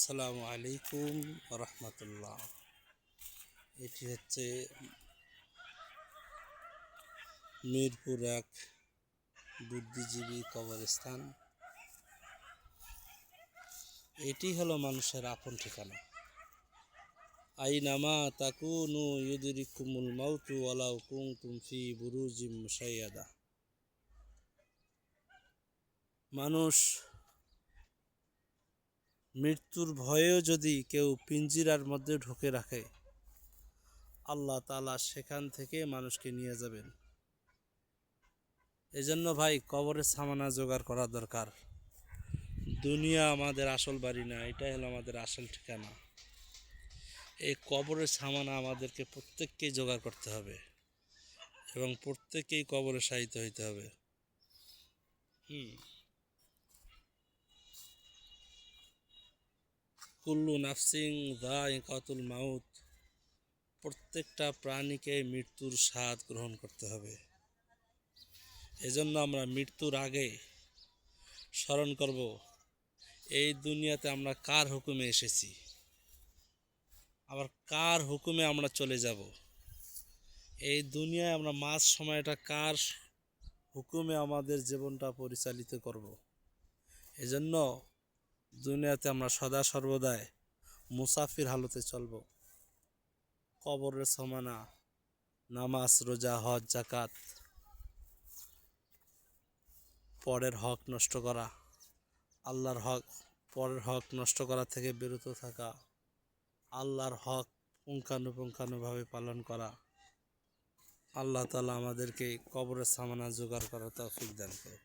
আসসালামু আলাইকুম রহমতুল্লাহ। এটি হচ্ছে মিরপুর এক বুদ্ধিজীবী কবরস্থান। এটি হলো মানুষের আপন ঠিকানা। আইনামা তাকুনু ইউদরিকুমুল মাউতু ওয়ালাউ কুনতুম ফি বুরুজিম মুশাইয়াদা। মানুষ মৃত্যুর ভয়েও যদি কেউ পিঞ্জিরার মধ্যে ঢুকে রাখে, আল্লাহ তাআলা সেখান থেকে মানুষকে নিয়ে যাবেন। এজন্য ভাই কবরের সামানা জোগাড় করা দরকার। দুনিয়া আমাদের আসল বাড়ি না, এটাই হলো আমাদের আসল ঠিকানা। এই কবরের সামানা আমাদেরকে প্রত্যেককেই জোগাড় করতে হবে এবং প্রত্যেককেই কবরে শায়িত হইতে হবে। কুল্লু নাফসিং যায়িকাতুল মাউত। প্রত্যেকটা প্রাণীকে মৃত্যুর স্বাদ গ্রহণ করতে হবে। এজন্য আমরা মৃত্যুর আগে স্মরণ করব, এই দুনিয়াতে আমরা কার হুকুমে এসেছি, আবার কার হুকুমে আমরা চলে যাব। এই দুনিয়ায় আমরা মাঝ সময়টা কার হুকুমে আমাদের জীবনটা পরিচালিত করব। এজন্য দুনিয়াতে আমরা সদা সর্বদাই মুসাফির হালতে চলব। কবরের সমানা, নামাজ, রোজা, হজ, যাকাত, পরের হক নষ্ট করা, আল্লাহর হক, পরের হক নষ্ট করা থেকে বিরত থাকা, আল্লাহর হক পুঙ্খানুপুঙ্খানুভাবে পালন করা। আল্লাহ তাআলা আমাদেরকে কবরের সামানা জোগাড় করার তৌফিক দান করুন।